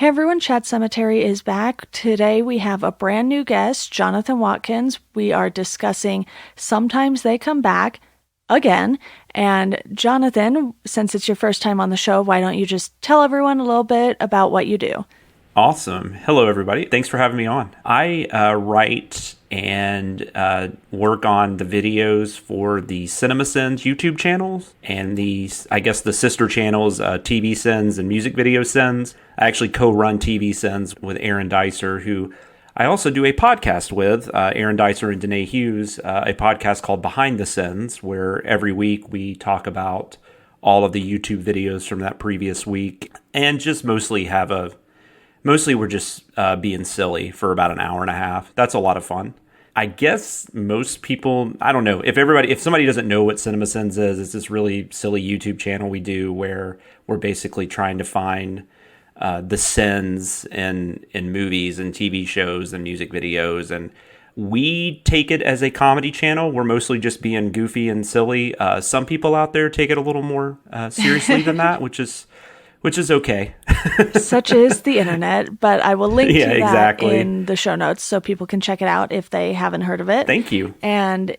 Hey everyone, Chat Cemetery is back. Today we have a brand new guest, Jonathan Watkins. We are discussing Sometimes They Come Back again. And Jonathan, since it's your first time on the show, why don't you just tell everyone a little bit about what you do? Awesome. Hello, everybody. Thanks for having me on. I write and work on the videos for the CinemaSins YouTube channels and the sister channels, TV Sins and Music Video Sins. I actually co-run TV Sins with Aaron Dicer, who I also do a podcast with, Aaron Dicer and Danae Hughes, a podcast called Behind the Sins, where every week we talk about all of the YouTube videos from that previous week and just mostly we're just being silly for about an hour and a half. That's a lot of fun. I guess most people, I don't know, if somebody doesn't know what CinemaSins is, it's this really silly YouTube channel we do where we're basically trying to find the sins in movies and TV shows and music videos. And we take it as a comedy channel. We're mostly just being goofy and silly. Some people out there take it a little more seriously than that, which is okay. Such is the internet, but I will link to that exactly. in the show notes so people can check it out if they haven't heard of it. Thank you. And,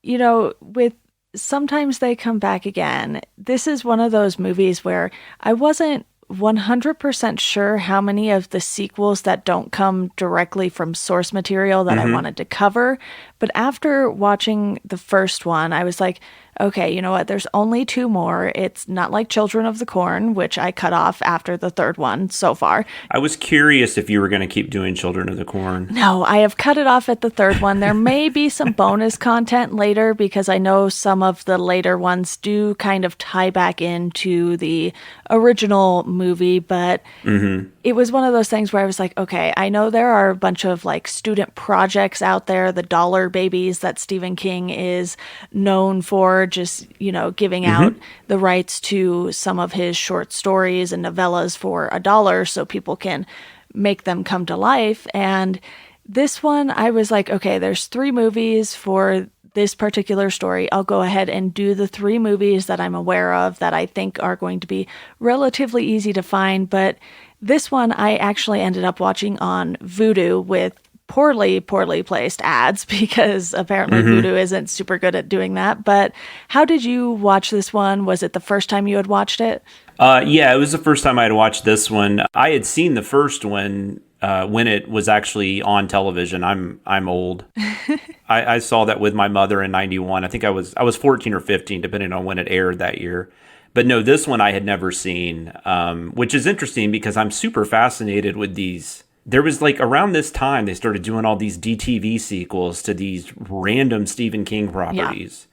with Sometimes They Come Back Again, this is one of those movies where I wasn't 100% sure how many of the sequels that don't come directly from source material that I wanted to cover. But after watching the first one, I was like, okay, you know what? There's only two more. It's not like Children of the Corn, which I cut off after the third one so far. I was curious if you were going to keep doing Children of the Corn. No, I have cut it off at the third one. There may be some bonus content later because I know some of the later ones do kind of tie back into the original movie, but it was one of those things where I was like, okay, I know there are a bunch of like student projects out there, the dollar babies that Stephen King is known for, just, giving out the rights to some of his short stories and novellas for $1 so people can make them come to life. And this one, I was like, okay, there's 3 movies for this particular story. I'll go ahead and do the 3 movies that I'm aware of that I think are going to be relatively easy to find. But this one, I actually ended up watching on Vudu with poorly placed ads because apparently Vudu isn't super good at doing that. But how did you watch this one? Was it the first time you had watched it? Yeah, it was the first time I had watched this one. I had seen the first one when it was actually on television. I'm old. I saw that with my mother in 91. I think I was 14 or 15, depending on when it aired that year. But no, this one I had never seen, which is interesting because I'm super fascinated with these. There was like around this time they started doing all these DTV sequels to these random Stephen King properties.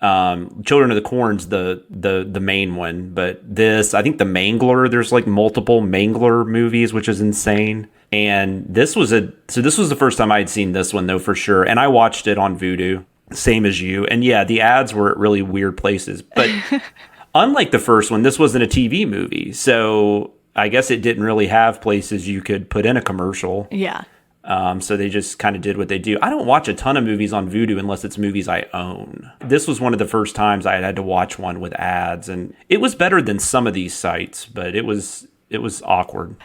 Yeah. Children of the Corn's the main one, but this, I think the Mangler, there's like multiple Mangler movies, which is insane. And this was the first time I had seen this one though, for sure. And I watched it on Vudu, same as you. And yeah, the ads were at really weird places, but unlike the first one, this wasn't a TV movie. So I guess it didn't really have places you could put in a commercial. Yeah. So they just kind of did what they do. I don't watch a ton of movies on Vudu unless it's movies I own. This was one of the first times I had to watch one with ads, and it was better than some of these sites, but it was awkward.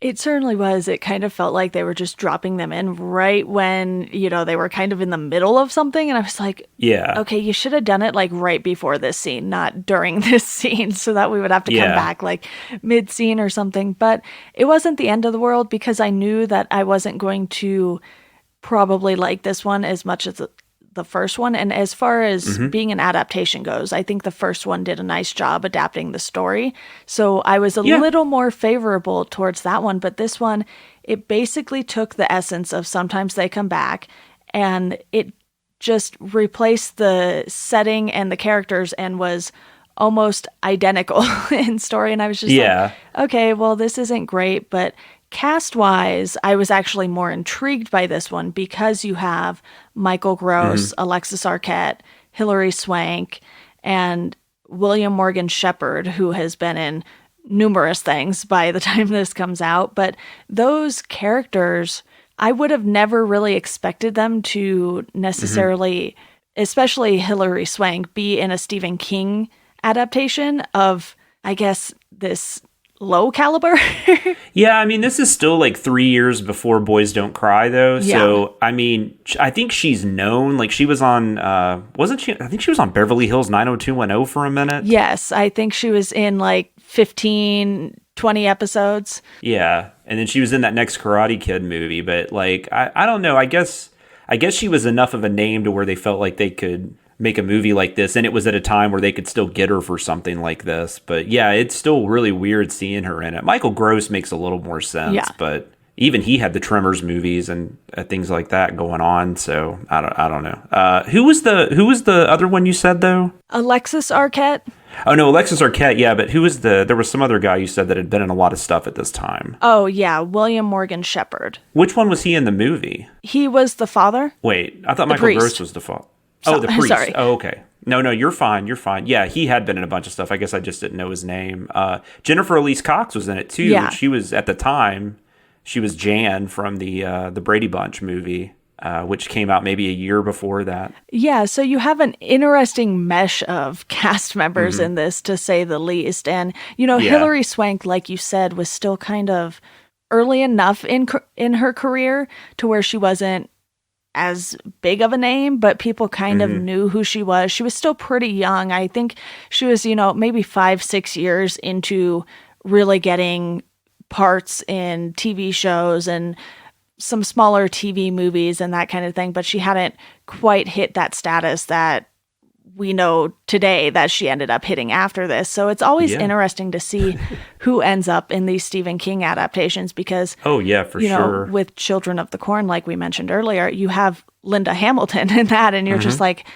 It certainly was. It kind of felt like they were just dropping them in right when, they were kind of in the middle of something. And I was like, yeah, okay, you should have done it like right before this scene, not during this scene, so that we would have to come back like mid-scene or something. But it wasn't the end of the world because I knew that I wasn't going to probably like this one as much as the first one. And as far as being an adaptation goes, I think the first one did a nice job adapting the story. So I was a little more favorable towards that one. But this one, it basically took the essence of Sometimes They Come Back and it just replaced the setting and the characters and was almost identical in story. And I was just like, okay, well, this isn't great, but cast-wise, I was actually more intrigued by this one because you have Michael Gross, Alexis Arquette, Hilary Swank, and William Morgan Shepherd, who has been in numerous things by the time this comes out. But those characters, I would have never really expected them to necessarily, especially Hilary Swank, be in a Stephen King adaptation of, I guess, this low caliber. Yeah, I mean, this is still like 3 years before Boys Don't Cry, though. Yeah. So, I mean, I think she's known. Like, she was on, wasn't she? I think she was on Beverly Hills 90210 for a minute. Yes, I think she was in like 15, 20 episodes. Yeah, and then she was in that next Karate Kid movie. But, like, I don't know. I guess she was enough of a name to where they felt like they could make a movie like this, and it was at a time where they could still get her for something like this. But yeah, it's still really weird seeing her in it. Michael Gross makes a little more sense, but even he had the Tremors movies and things like that going on. So I don't know. Who was the other one you said though? Alexis Arquette. Oh no, Alexis Arquette. Yeah, but who was there was some other guy you said that had been in a lot of stuff at this time. Oh yeah, William Morgan Shepherd. Which one was he in the movie? He was the father. Wait, I thought Michael Gross was the father. Oh, the priest. Sorry. Oh, okay. No, you're fine. You're fine. Yeah, he had been in a bunch of stuff. I guess I just didn't know his name. Jennifer Elise Cox was in it too. Yeah. She was at the time. She was Jan from the Brady Bunch movie, which came out maybe a year before that. Yeah, so you have an interesting mesh of cast members in this, to say the least. And Hilary Swank, like you said, was still kind of early enough in her career to where she wasn't as big of a name, but people kind of knew who she was. She was still pretty young. I think she was, maybe 5-6 years into really getting parts in TV shows and some smaller TV movies and that kind of thing, but she hadn't quite hit that status that we know today that she ended up hitting after this. So it's always interesting to see who ends up in these Stephen King adaptations because, sure. With Children of the Corn, like we mentioned earlier, you have Linda Hamilton in that, and you're just like,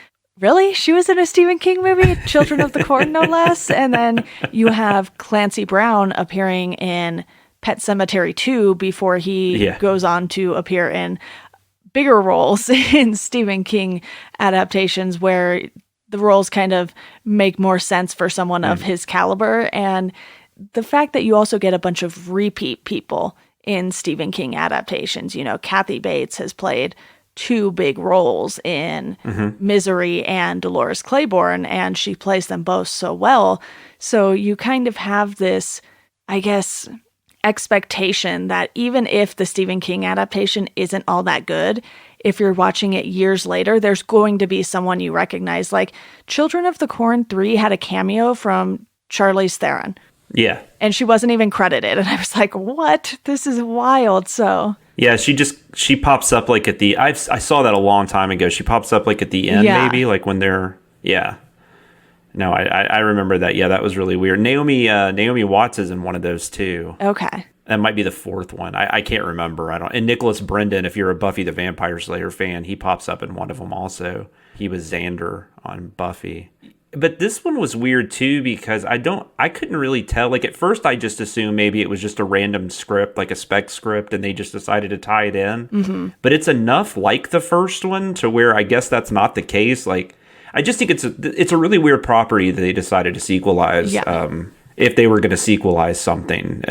really? She was in a Stephen King movie, Children of the Corn, no less? And then you have Clancy Brown appearing in Pet Sematary 2 before he goes on to appear in bigger roles in Stephen King adaptations where the roles kind of make more sense for someone of his caliber. And the fact that you also get a bunch of repeat people in Stephen King adaptations, Kathy Bates has played 2 big roles in Misery and Dolores Claiborne, and she plays them both so well. So you kind of have this, I guess, expectation that even if the Stephen King adaptation isn't all that good, if you're watching it years later, there's going to be someone you recognize. Like Children of the Corn 3 had a cameo from Charlize Theron. Yeah. And she wasn't even credited. And I was like, what? This is wild. So yeah, she pops up like at the, I saw that a long time ago. She pops up like at the end, maybe like when they're, No, I remember that. Yeah, that was really weird. Naomi Watts is in one of those too. Okay. That might be the 4th one. I can't remember. And Nicholas Brendan, if you're a Buffy the Vampire Slayer fan, he pops up in one of them also. He was Xander on Buffy. But this one was weird too because I couldn't really tell. Like at first I just assumed maybe it was just a random script, like a spec script, and they just decided to tie it in. But it's enough like the first one to where I guess that's not the case. Like I just think it's a really weird property that they decided to sequelize. Yeah. If they were going to sequelize something,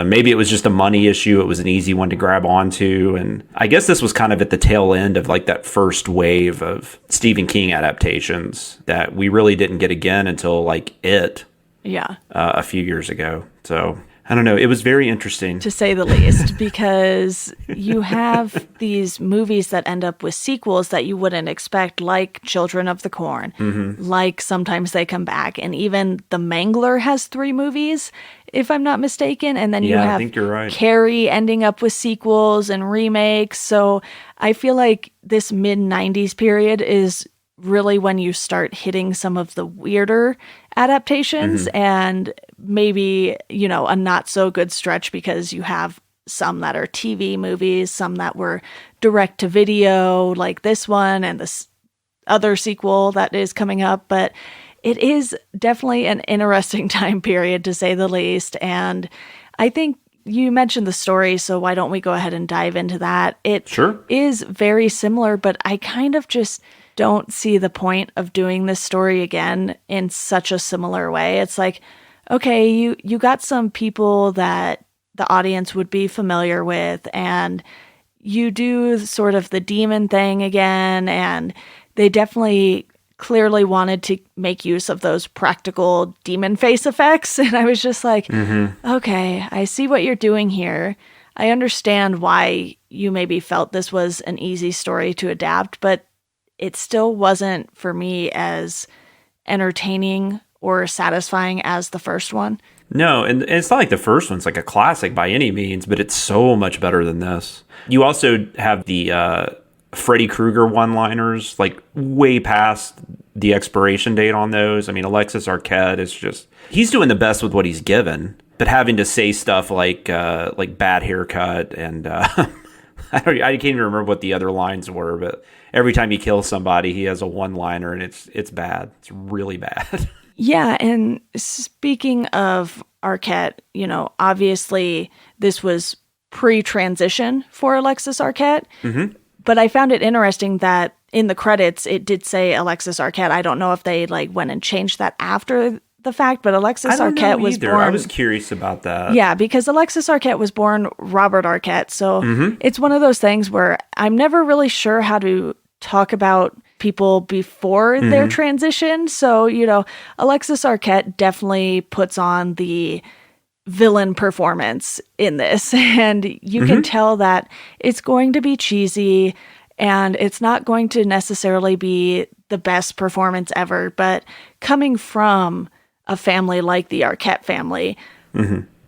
maybe it was just a money issue. It was an easy one to grab onto, and I guess this was kind of at the tail end of like that first wave of Stephen King adaptations that we really didn't get again until like a few years ago. So I don't know. It was very interesting, to say the least, because you have these movies that end up with sequels that you wouldn't expect, like Children of the Corn, like Sometimes They Come Back, and even The Mangler has 3 movies, if I'm not mistaken. And then you have I think you're right. Carrie ending up with sequels and remakes. So I feel like this mid-90s period is really when you start hitting some of the weirder adaptations and maybe, a not so good stretch because you have some that are TV movies, some that were direct to video like this one and this other sequel that is coming up. But it is definitely an interesting time period, to say the least. And I think you mentioned the story, so why don't we go ahead and dive into that? It is very similar, but I kind of just don't see the point of doing this story again in such a similar way. It's like, okay, you got some people that the audience would be familiar with, and you do sort of the demon thing again, and they definitely clearly wanted to make use of those practical demon face effects. And I was just like, okay, I see what you're doing here. I understand why you maybe felt this was an easy story to adapt, but it still wasn't for me as entertaining or satisfying as the first one. No, and it's not like the first one's like a classic by any means, but it's so much better than this. You also have the Freddy Krueger one-liners, like way past the expiration date on those. I mean, Alexis Arquette is just, he's doing the best with what he's given, but having to say stuff like bad haircut and I can't even remember what the other lines were, but every time he kills somebody, he has a one-liner and it's bad. It's really bad. Yeah, and speaking of Arquette, you know, obviously this was pre-transition for Alexis Arquette. Mm-hmm. But I found it interesting that in the credits, it did say Alexis Arquette. I don't know if they went and changed that after the fact, but Alexis Arquette was born. I was curious about that. Yeah, because Alexis Arquette was born Robert Arquette. So it's one of those things where I'm never really sure how to talk about people before their transition. So, you know, Alexis Arquette definitely puts on the villain performance in this, and you can tell that it's going to be cheesy and it's not going to necessarily be the best performance ever, but coming from a family like the Arquette family,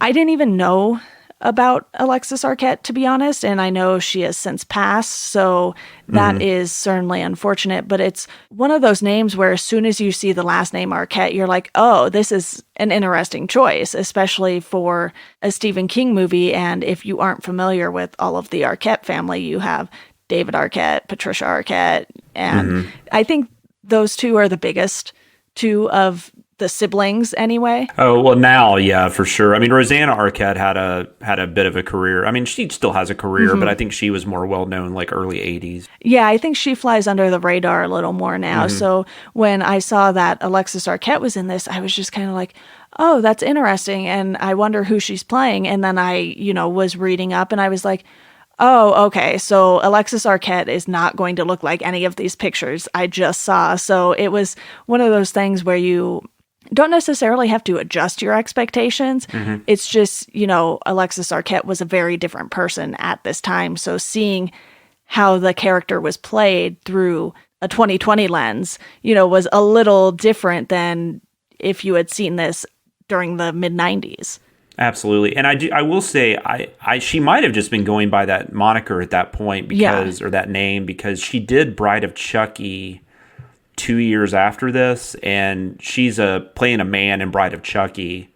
I didn't even know about Alexis Arquette, to be honest, and I know she has since passed, so that is certainly unfortunate, but it's one of those names where as soon as you see the last name Arquette, you're like, oh, this is an interesting choice, especially for a Stephen King movie, and if you aren't familiar with all of the Arquette family, you have David Arquette, Patricia Arquette, and I think those two are the biggest two of the siblings anyway. Oh, well now, yeah, for sure. I mean, Rosanna Arquette had a bit of a career. I mean, she still has a career, but I think she was more well-known like early 80s. Yeah, I think she flies under the radar a little more now. So when I saw that Alexis Arquette was in this, I was just kind of like, oh, that's interesting. And I wonder who she's playing. And then I, was reading up and I was like, oh, okay. So Alexis Arquette is not going to look like any of these pictures I just saw. So it was one of those things where you don't necessarily have to adjust your expectations. It's just, Alexis Arquette was a very different person at this time. So seeing how the character was played through a 2020 lens, was a little different than if you had seen this during the mid-90s. Absolutely. And I will say, she might have just been going by that moniker at that point or that name, because she did Bride of Chucky 2 years after this, and she's playing a man in Bride of Chucky,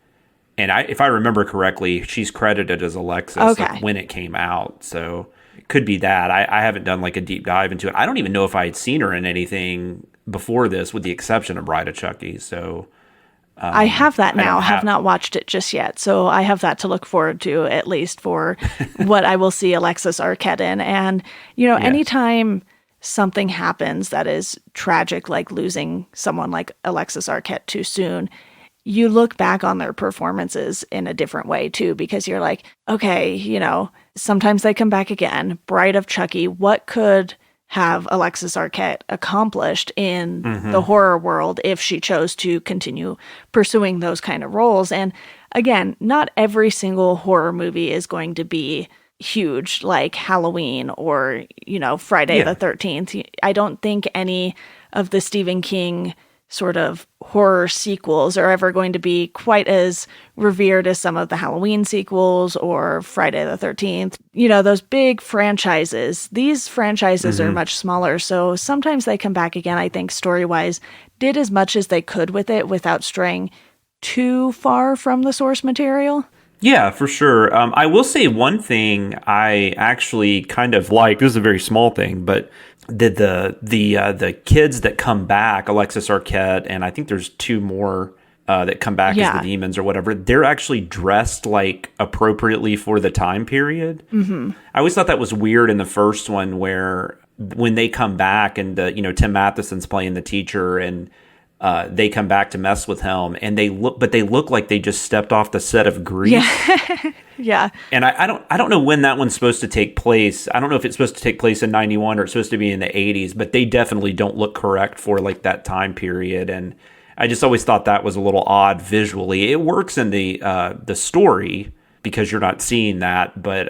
and if I remember correctly, she's credited as Alexis when it came out, so it could be that. I haven't done like a deep dive into it. I don't even know if I had seen her in anything before this, with the exception of Bride of Chucky, so... I have that now. I have not watched it just yet, so I have that to look forward to, at least for what I will see Alexis Arquette in, and, anytime something happens that is tragic, like losing someone like Alexis Arquette too soon, you look back on their performances in a different way too, because you're like, okay, sometimes they come back again. Bride of Chucky, what could have Alexis Arquette accomplished in the horror world if she chose to continue pursuing those kind of roles? And again, not every single horror movie is going to be huge, like Halloween or, Friday the 13th. I don't think any of the Stephen King sort of horror sequels are ever going to be quite as revered as some of the Halloween sequels or Friday the 13th. Those big franchises, these franchises are much smaller, so sometimes they come back again. I think story-wise did as much as they could with it without straying too far from the source material. Yeah, for sure. I will say one thing I actually kind of like. This is a very small thing, but the kids that come back, Alexis Arquette, and I think there's two more that come back as the demons or whatever. They're actually dressed like appropriately for the time period. I always thought that was weird in the first one, where when they come back and Tim Matheson's playing the teacher, and they come back to mess with him, and they look like they just stepped off the set of Grease. Yeah. Yeah. And I don't know when that one's supposed to take place. I don't know if it's supposed to take place in 91 or it's supposed to be in the 80s, but they definitely don't look correct for like that time period. And I just always thought that was a little odd visually. It works in the story because you're not seeing that, but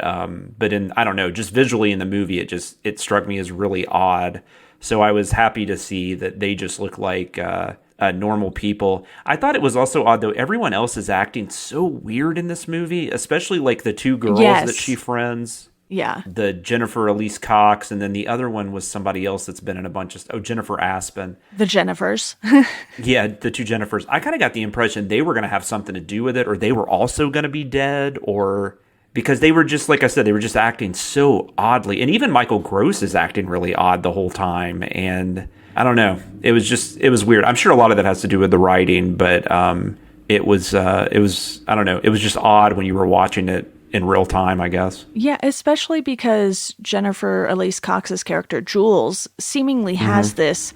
in, I don't know, just visually in the movie, it struck me as really odd. So I was happy to see that they just look like normal people. I thought it was also odd, though. Everyone else is acting so weird in this movie, especially like the two girls that she friends. Yeah. The Jennifer Elise Cox, and then the other one was somebody else that's been in a bunch of Jennifer Aspen. The Jennifers. Yeah, the two Jennifers. I kind of got the impression they were going to have something to do with it, or they were also going to be dead, or because they were just, like I said, they were just acting so oddly. And even Michael Gross is acting really odd the whole time. And I don't know. It was weird. I'm sure a lot of that has to do with the writing, but it was I don't know. It was just odd when you were watching it in real time, I guess. Yeah, especially because Jennifer Elise Cox's character, Jules, seemingly has this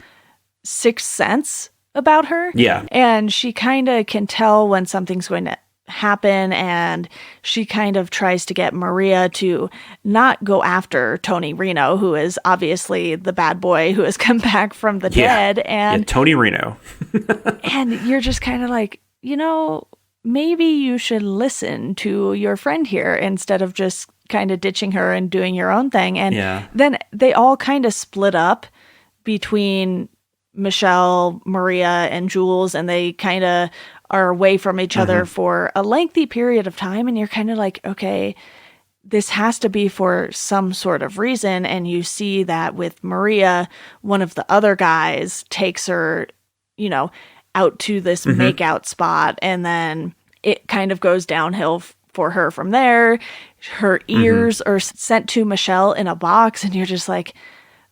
sixth sense about her. Yeah. And she kind of can tell when something's going to happen, and she kind of tries to get Maria to not go after Tony Reno, who is obviously the bad boy who has come back from the dead. And Tony Reno. and you're just kind of like, maybe you should listen to your friend here instead of just kind of ditching her and doing your own thing. And then they all kind of split up between Michelle, Maria, and Jules, and they kind of are away from each other for a lengthy period of time. And you're kind of like, okay, this has to be for some sort of reason. And you see that with Maria, one of the other guys takes her, out to this makeout spot, and then it kind of goes downhill for her from there. Her ears are sent to Michelle in a box, and you're just like,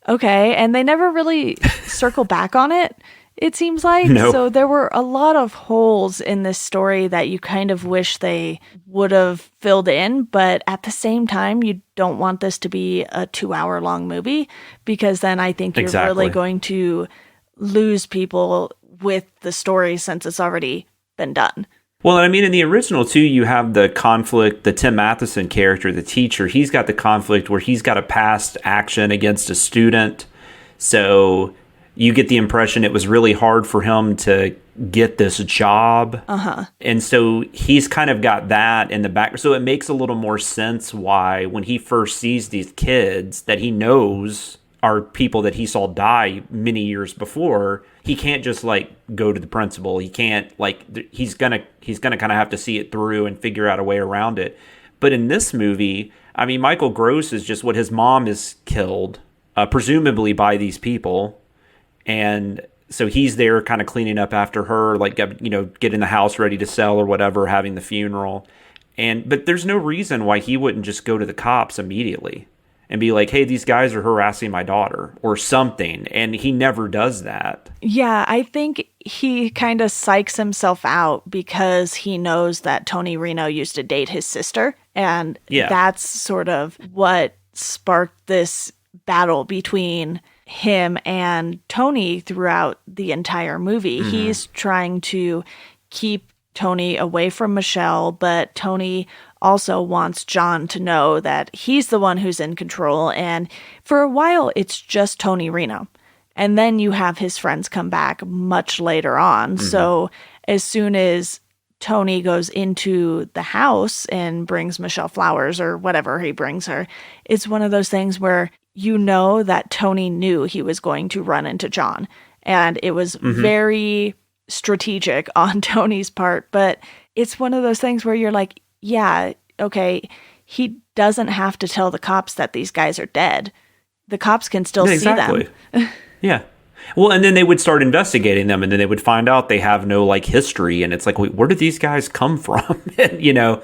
okay. And they never really circle back on it, it seems like. No. So there were a lot of holes in this story that you kind of wish they would have filled in, but at the same time, you don't want this to be a 2-hour long movie, because then I think you're really going to lose people with the story since it's already been done. Well, I mean, in the original, too, you have the conflict, the Tim Matheson character, the teacher, he's got the conflict where he's got a past action against a student. So you get the impression it was really hard for him to get this job. And so he's kind of got that in the back. So it makes a little more sense why when he first sees these kids that he knows are people that he saw die many years before, he can't just go to the principal. He can't he's gonna kind of have to see it through and figure out a way around it. But in this movie, I mean, Michael Gross is just what his mom is killed, presumably by these people, and so he's there kind of cleaning up after her, getting the house ready to sell or whatever, having the funeral, but there's no reason why he wouldn't just go to the cops immediately and be like, hey, these guys are harassing my daughter or something. And he never does that. Yeah, I think he kind of psychs himself out because he knows that Tony Reno used to date his sister. And that's sort of what sparked this battle between him and Tony throughout the entire movie. He's trying to keep Tony away from Michelle, but Tony also wants John to know that he's the one who's in control. And for a while, it's just Tony Reno. And then you have his friends come back much later on. So as soon as Tony goes into the house and brings Michelle flowers or whatever he brings her, it's one of those things where you know that Tony knew he was going to run into John. And it was very strategic on Tony's part. But it's one of those things where you're like, yeah, okay, he doesn't have to tell the cops that these guys are dead. The cops can still see them. Yeah. Well, and then they would start investigating them, and then they would find out they have no history, and it's like, wait, where did these guys come from? And,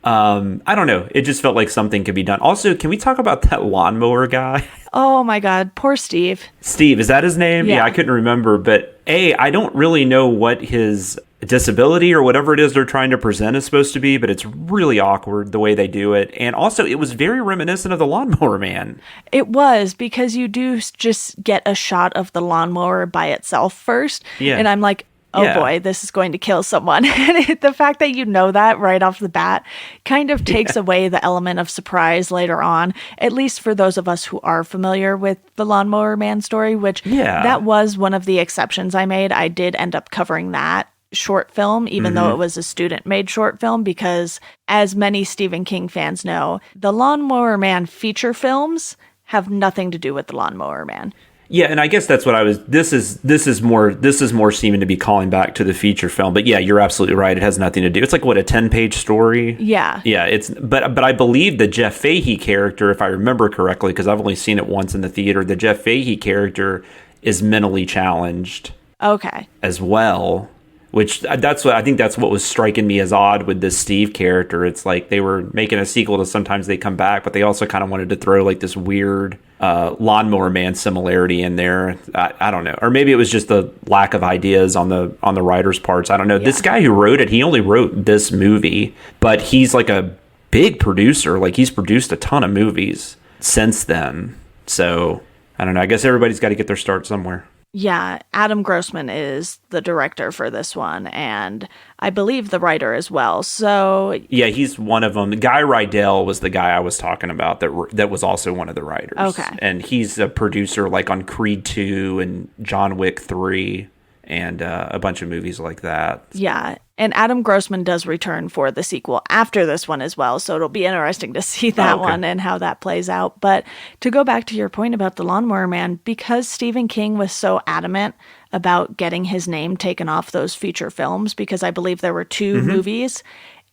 I don't know. It just felt like something could be done. Also, can we talk about that lawnmower guy? Oh my God, poor Steve. Steve, is that his name? Yeah, I couldn't remember, but I don't really know what his disability or whatever it is they're trying to present is supposed to be, but it's really awkward the way they do it. And also, it was very reminiscent of the Lawnmower Man. It was, because you do just get a shot of the lawnmower by itself first. Yeah. And I'm like, oh boy, this is going to kill someone. And the fact that you know that right off the bat kind of takes away the element of surprise later on, at least for those of us who are familiar with the Lawnmower Man story, which that was one of the exceptions I made. I did end up covering that short film, even though it was a student-made short film, because as many Stephen King fans know, the Lawnmower Man feature films have nothing to do with the Lawnmower Man. Yeah, and I guess that's what I was. This is more seeming to be calling back to the feature film. But yeah, you're absolutely right. It has nothing to do. It's like what, a 10-page story. Yeah. Yeah. But I believe the Jeff Fahey character, if I remember correctly, because I've only seen it once in the theater, the Jeff Fahey character is mentally challenged. Okay. As well. Which I think that's what was striking me as odd with this Steve character. It's like they were making a sequel to Sometimes They Come Back, but they also kind of wanted to throw like this weird Lawnmower Man similarity in there. I don't know, or maybe it was just the lack of ideas on the writer's parts. I don't know. Yeah. This guy who wrote it, he only wrote this movie, but he's like a big producer. Like he's produced a ton of movies since then. So I don't know. I guess everybody's got to get their start somewhere. Yeah, Adam Grossman is the director for this one, and I believe the writer as well. So yeah, he's one of them. Guy Rydell was the guy I was talking about that was also one of the writers. Okay, and he's a producer like on Creed 2 and John Wick 3 and a bunch of movies like that. Yeah, and Adam Grossman does return for the sequel after this one as well, so it'll be interesting to see that one and how that plays out. But to go back to your point about the Lawnmower Man, because Stephen King was so adamant about getting his name taken off those feature films, because I believe there were 2 movies,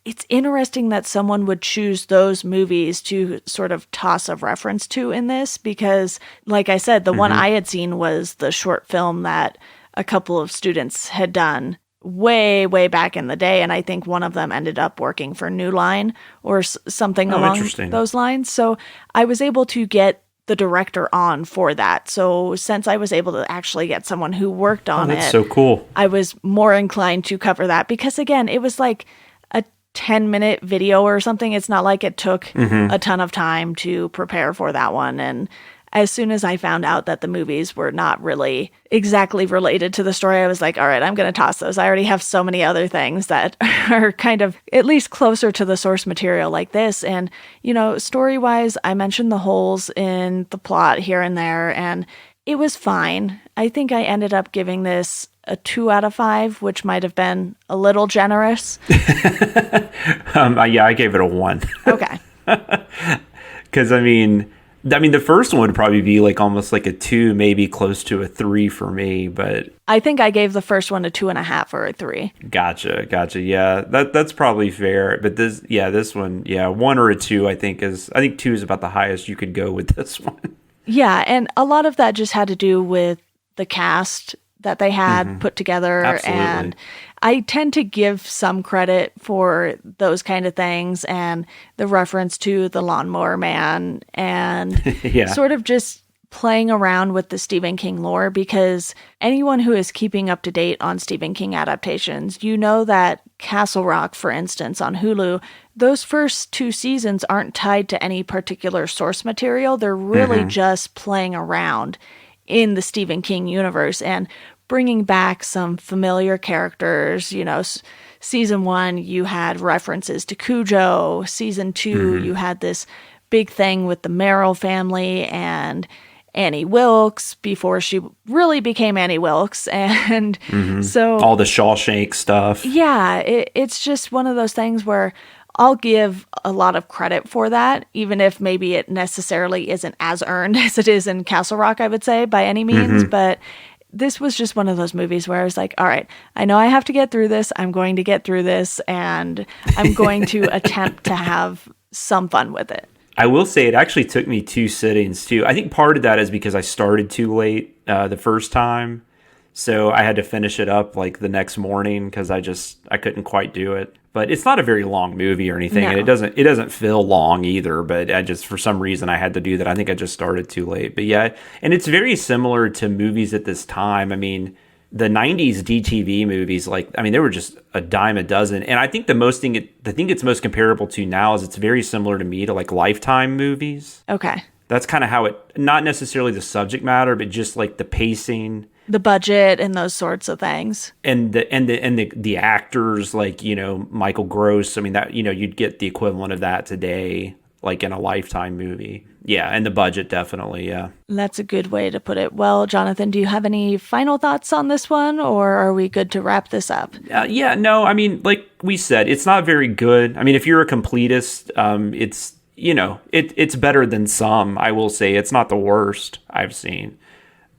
it's interesting that someone would choose those movies to sort of toss a reference to in this, because, like I said, the one I had seen was the short film that a couple of students had done way back in the day, and I think one of them ended up working for New Line or something along those lines. So I was able to get the director on for that. So since I was able to actually get someone who worked on that's so cool. I was more inclined to cover that, because again, it was like a 10-minute video or something. It's not like it took a ton of time to prepare for that one. And as soon as I found out that the movies were not really exactly related to the story, I was like, all right, I'm going to toss those. I already have so many other things that are kind of at least closer to the source material like this. And, you know, story-wise, I mentioned the holes in the plot here and there, and it was fine. I think I ended up giving this a 2 out of 5, which might have been a little generous. Yeah, I gave it a 1. Okay. Because, I mean, the first one would probably be like almost like a 2, maybe close to a 3 for me, but I think I gave the first one a 2.5 or a 3. Gotcha. Yeah, that's probably fair. But this one, 1 or a 2, I think 2 is about the highest you could go with this one. Yeah, and a lot of that just had to do with the cast that they had put together. Absolutely. And I tend to give some credit for those kind of things, and the reference to the Lawnmower Man and sort of just playing around with the Stephen King lore, because anyone who is keeping up to date on Stephen King adaptations, you know that Castle Rock, for instance, on Hulu, those first 2 seasons aren't tied to any particular source material. They're really just playing around in the Stephen King universe and bringing back some familiar characters. You know, season 1, you had references to Cujo. Season 2, you had this big thing with the Merrill family and Annie Wilkes before she really became Annie Wilkes. And so all the Shawshank stuff. Yeah, it's just one of those things where I'll give a lot of credit for that, even if maybe it necessarily isn't as earned as it is in Castle Rock, I would say, by any means. But this was just one of those movies where I was like, all right, I know I have to get through this. I'm going to get through this, and I'm going to attempt to have some fun with it. I will say it actually took me 2 sittings, too. I think part of that is because I started too late the first time. So I had to finish it up like the next morning because I couldn't quite do it. But it's not a very long movie or anything, and it doesn't feel long either. But I just, for some reason, I had to do that. I think I just started too late. But yeah, and it's very similar to movies at this time. I mean, the 90s DTV movies, like, I mean, they were just a dime a dozen. And I think the thing it's most comparable to now is it's very similar to me to like Lifetime movies. Okay. That's kind of how it, not necessarily the subject matter, but just like the pacing, the budget, and those sorts of things, and the actors, like, you know, Michael Gross. I mean, that, you know, you'd get the equivalent of that today, like in a Lifetime movie. Yeah, and the budget, definitely, yeah. That's a good way to put it. Well, Jonathan, do you have any final thoughts on this one, or are we good to wrap this up? Yeah, no, I mean, like we said, it's not very good. I mean, if you're a completist, it's, you know, it's better than some, I will say. It's not the worst I've seen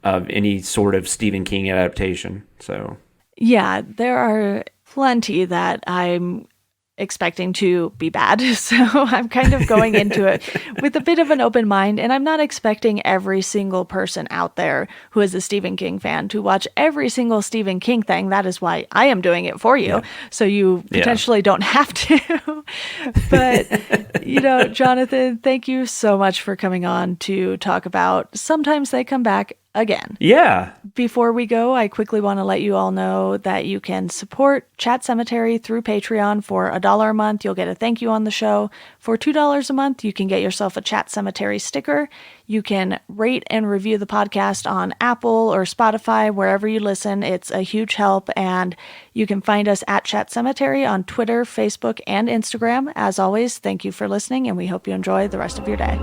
of any sort of Stephen King adaptation, so. Yeah, there are plenty that I'm expecting to be bad. So I'm kind of going into it with a bit of an open mind, and I'm not expecting every single person out there who is a Stephen King fan to watch every single Stephen King thing. That is why I am doing it for you. Yeah. So you potentially don't have to. But, you know, Jonathan, thank you so much for coming on to talk about Sometimes They Come Back Again. Yeah. Before we go, I quickly want to let you all know that you can support Chat Cemetery through Patreon. For $1 a month, you'll get a thank you on the show. For $2 a month, you can get yourself a Chat Cemetery sticker. You can rate and review the podcast on Apple or Spotify, wherever you listen. It's a huge help. And you can find us at Chat Cemetery on Twitter, Facebook, and Instagram. As always, thank you for listening, and we hope you enjoy the rest of your day.